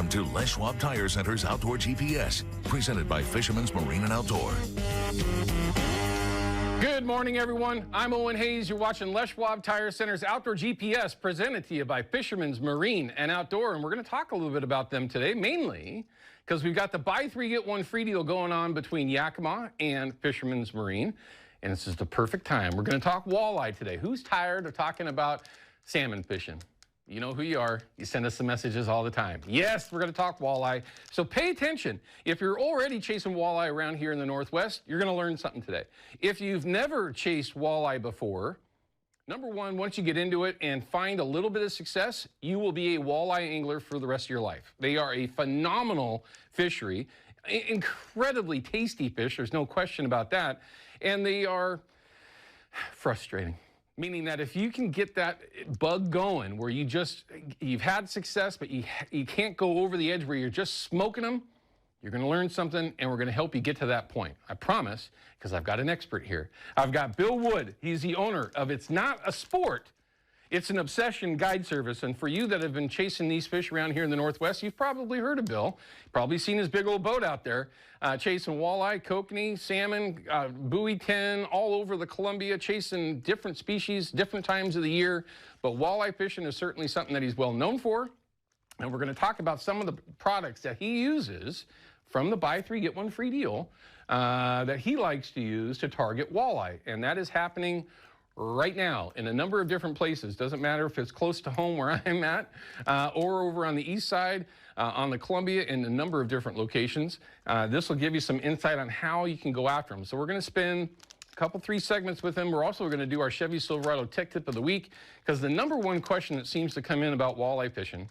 to Les Schwab Tire Center's Outdoor GPS, presented by Fisherman's Marine and Outdoor. Good morning, everyone. I'm Owen Hayes. You're watching Les Schwab Tire Center's Outdoor GPS, presented to you by Fisherman's Marine and Outdoor. And we're going to talk a little bit about them today, mainly because we've got the buy three, get one free deal going on between Yakima and Fisherman's Marine. And this is the perfect time. We're going to talk walleye today. Who's tired of talking about salmon fishing? You know who you are. You send us the messages all the time. Yes, we're going to talk walleye. So pay attention. If you're already chasing walleye around here in the Northwest, you're going to learn something today. If you've never chased walleye before, number one, once you get into it and find a little bit of success, you will be a walleye angler for the rest of your life. They are a phenomenal fishery, incredibly tasty fish. There's no question about that. And they are frustrating. Meaning that if you can get that bug going where you've had success, but you can't go over the edge where you're just smoking them, you're going to learn something, and we're going to help you get to that point. I promise, because I've got an expert here. I've got Bill Wood. He's the owner of It's Not a Sport, It's an Obsession guide service. And for you that have been chasing these fish around here in the Northwest, you've probably heard of Bill. Probably seen his big old boat out there chasing walleye, kokanee, salmon, buoy 10, all over the Columbia, chasing different species, different times of the year. But walleye fishing is certainly something that he's well known for. And we're going to talk about some of the products that he uses from the buy three, get one free deal that he likes to use to target walleye. And that is happening right now in a number of different places. Doesn't matter if it's close to home where I'm at or over on the east side on the Columbia in a number of different locations. This will give you some insight on how you can go after them. So we're going to spend a couple, 3 segments with him. We're also going to do our Chevy Silverado Tech Tip of the Week, because the number one question that seems to come in about walleye fishing,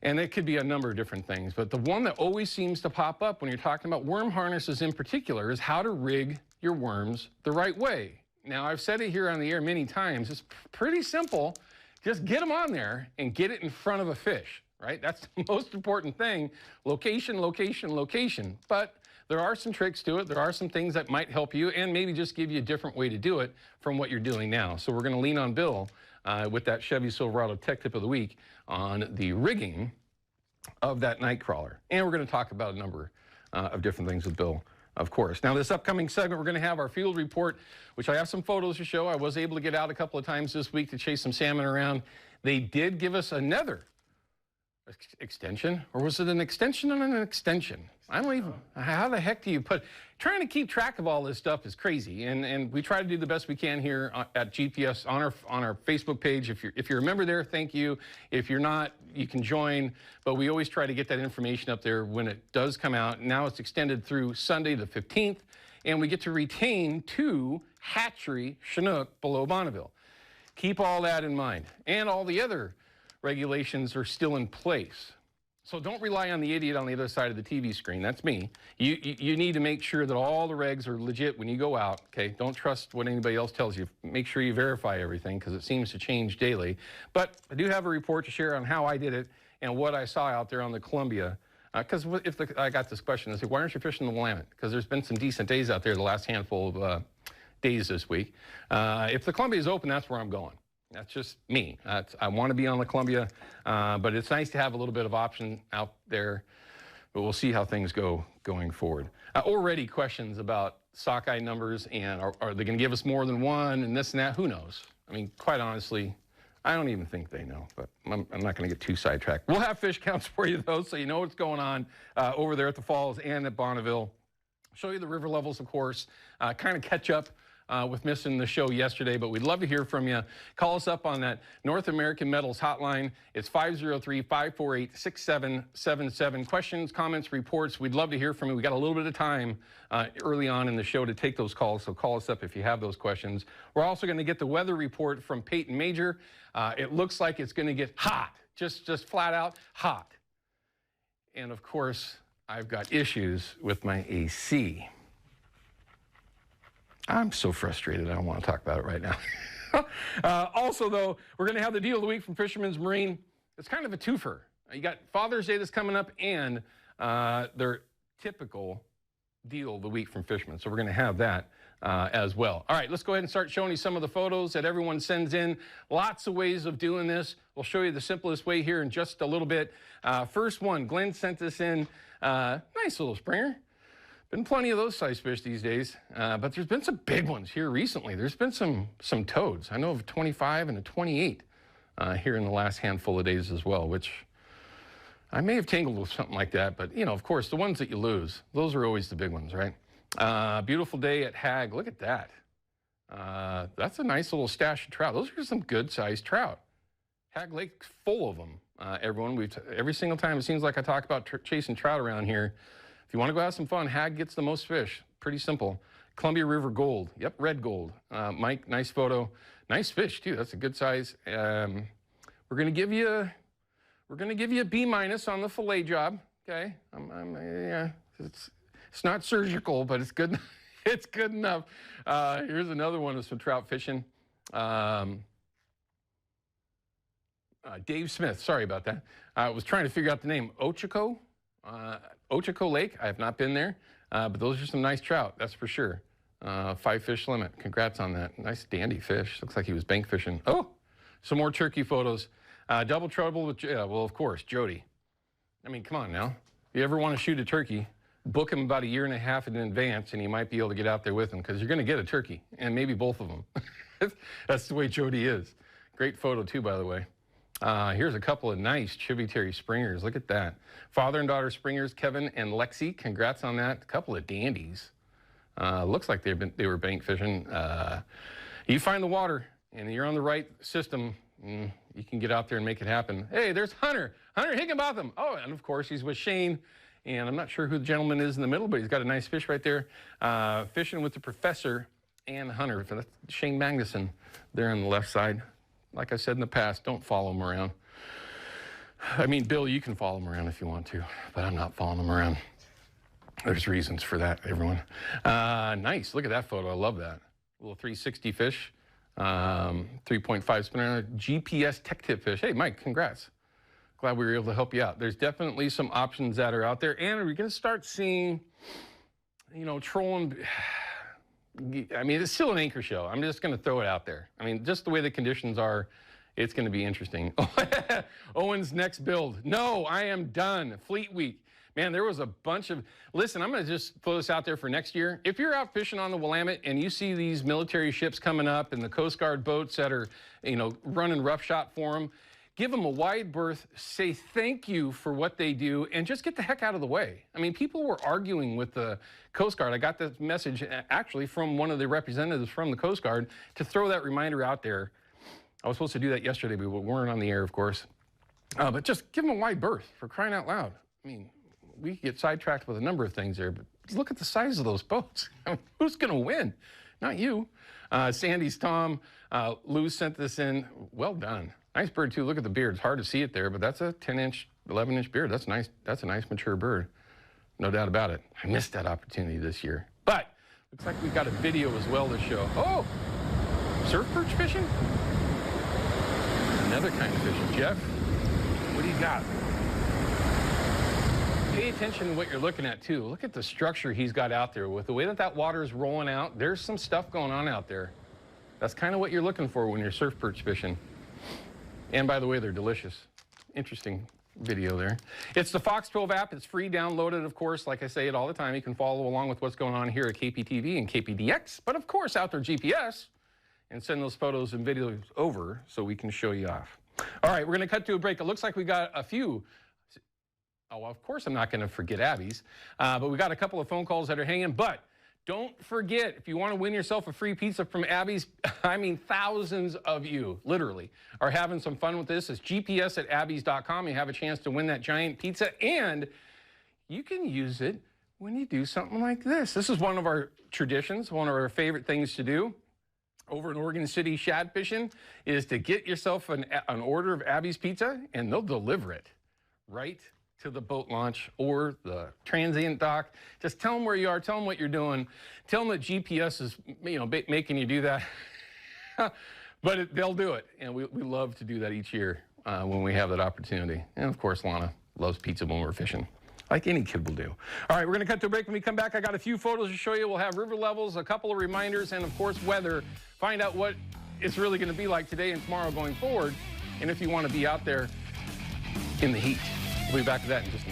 and it could be a number of different things, but the one that always seems to pop up when you're talking about worm harnesses in particular is how to rig your worms the right way. Now, I've said it here on the air many times. It's pretty simple. Just get them on there and get it in front of a fish, right? That's the most important thing. Location, location, location. But there are some tricks to it. There are some things that might help you and maybe just give you a different way to do it from what you're doing now. So we're going to lean on Bill with that Chevy Silverado Tech Tip of the Week on the rigging of that night crawler. And we're going to talk about a number of different things with Bill, of course. Now, this upcoming segment, we're going to have our field report, which I have some photos to show. I was able to get out a couple of times this week to chase some salmon around. They did give us another extension, or was it an extension on an extension? I don't even, how the heck do you put, trying to keep track of all this stuff is crazy. And we try to do the best we can here at GPS on our Facebook page. If you're a member there, thank you. If you're not, you can join. But we always try to get that information up there when it does come out. Now it's extended through Sunday the 15th, and we get to retain 2 hatchery Chinook below Bonneville. Keep all that in mind. And all the other regulations are still in place. So don't rely on the idiot on the other side of the TV screen. That's me. You need to make sure that all the regs are legit when you go out, okay? Don't trust what anybody else tells you. Make sure you verify everything, because it seems to change daily. But I do have a report to share on how I did it and what I saw out there on the Columbia. Because I got this question, I said, why aren't you fishing the Willamette? Because there's been some decent days out there the last handful of days this week. If the Columbia is open, that's where I'm going. That's just me. I want to be on the Columbia, but it's nice to have a little bit of option out there. But we'll see how things go going forward. Already questions about sockeye numbers, and are they going to give us more than one and this and that? Who knows? I mean, quite honestly, I don't even think they know, but I'm not going to get too sidetracked. We'll have fish counts for you, though, so you know what's going on over there at the Falls and at Bonneville. Show you the river levels, of course, kind of catch up with missing the show yesterday, but we'd love to hear from you. Call us up on that North American Metals hotline. It's 503-548-6777. Questions, comments, reports. We'd love to hear from you. We got a little bit of time early on in the show to take those calls, so call us up if you have those questions. We're also going to get the weather report from Peyton Major. It looks like it's going to get hot, just flat out hot. And of course, I've got issues with my AC. I'm so frustrated, I don't want to talk about it right now. Also, though, we're going to have the deal of the week from Fisherman's Marine. It's kind of a twofer. You got Father's Day that's coming up and their typical deal of the week from Fisherman. So we're going to have that as well. All right, let's go ahead and start showing you some of the photos that everyone sends in. Lots of ways of doing this. We'll show you the simplest way here in just a little bit. First one, Glenn sent this in. Nice little springer. Been plenty of those size fish these days, but there's been some big ones here recently. There's been some toads. I know of a 25 and a 28 here in the last handful of days as well, which I may have tangled with something like that, but you know, of course, the ones that you lose, those are always the big ones, right? Beautiful day at Hag. Look at that. That's a nice little stash of trout. Those are some good sized trout. Hag Lake's full of them. Everyone, every single time it seems like I talk about chasing trout around here. If you want to go have some fun, Hag gets the most fish. Pretty simple. Columbia River gold. Yep, red gold. Mike, nice photo. Nice fish too. That's a good size. We're gonna give you a B- on the fillet job. Okay. Yeah. It's not surgical, but it's good. It's good enough. Here's another one of some trout fishing. Dave Smith. Sorry about that. I was trying to figure out the name. Ochako Lake. I have not been there, but those are some nice trout. That's for sure. 5 fish limit. Congrats on that. Nice dandy fish. Looks like he was bank fishing. Oh, some more turkey photos. Double trouble with, well, of course, Jody. I mean, come on now. If you ever want to shoot a turkey, book him about 1.5 years in advance, and you might be able to get out there with him because you're going to get a turkey, and maybe both of them. That's the way Jody is. Great photo, too, by the way. Here's a couple of nice tributary springers. Look at that. Father and daughter springers, Kevin and Lexi. Congrats on that. A couple of dandies. Looks like they were bank fishing. You find the water, and you're on the right system, you can get out there and make it happen. Hey, there's Hunter Higginbotham. Oh, and of course, he's with Shane. And I'm not sure who the gentleman is in the middle, but he's got a nice fish right there. Fishing with the professor and Hunter. That's Shane Magnuson there on the left side. Like I said in the past, don't follow him around. I mean, Bill, you can follow him around if you want to, but I'm not following him around. There's reasons for that, everyone. Nice. Look at that photo. I love that. A little 360 fish, 3.5 spinner, GPS tech tip fish. Hey, Mike, congrats. Glad we were able to help you out. There's definitely some options that are out there, and we're going to start seeing, you know, trolling. I mean, it's still an anchor show. I'm just going to throw it out there. I mean, just the way the conditions are, it's going to be interesting. Owen's next build. No, I am done. Fleet Week. Man, there was a bunch of, listen, I'm going to just throw this out there for next year. If you're out fishing on the Willamette and you see these military ships coming up and the Coast Guard boats that are, you know, running roughshod for them, give them a wide berth, say thank you for what they do, and just get the heck out of the way. I mean, people were arguing with the Coast Guard. I got this message actually from one of the representatives from the Coast Guard to throw that reminder out there. I was supposed to do that yesterday, but we weren't on the air, of course. But just give them a wide berth, for crying out loud. I mean, we get sidetracked with a number of things there, but look at the size of those boats. I mean, who's going to win? Not you. Sandy's Tom. Lou sent this in. Well done. Nice bird, too. Look at the beard. It's hard to see it there, but that's a 10-inch, 11-inch beard. That's nice. That's a nice, mature bird. No doubt about it. I missed that opportunity this year. But looks like we've got a video as well to show. Oh, surf perch fishing? Another kind of fishing. Jeff, what do you got? Pay attention to what you're looking at, too. Look at the structure he's got out there. With the way that water is rolling out, there's some stuff going on out there. That's kind of what you're looking for when you're surf perch fishing. And by the way, they're delicious. Interesting video there. It's the Fox 12 app. It's free. Download it, of course. Like I say it all the time, you can follow along with what's going on here at KPTV and KPDX, but of course, Outdoor GPS, and send those photos and videos over so we can show you off. All right, we're going to cut to a break. It looks like we got a few. Oh, well, of course, I'm not going to forget Abby's, but we got a couple of phone calls that are hanging. But don't forget, if you want to win yourself a free pizza from Abby's, I mean, thousands of you, literally, are having some fun with this. It's gps@abbys.com. You have a chance to win that giant pizza, and you can use it when you do something like this. This is one of our traditions, one of our favorite things to do over in Oregon City shad fishing, is to get yourself an order of Abby's Pizza, and they'll deliver it right to the boat launch or the transient dock. Just tell them where you are, tell them what you're doing, tell them that GPS is, you know, making you do that. But they'll do it, and we love to do that each year when we have that opportunity. And of course, Lana loves pizza when we're fishing. like any kid will do. All right, we're going to cut to a break. When we come back, I got a few photos to show you. We'll have river levels, a couple of reminders, and, of course, weather. Find out what it's really going to be like today and tomorrow going forward, and if you want to be out there in the heat. We'll be back to that in just a minute.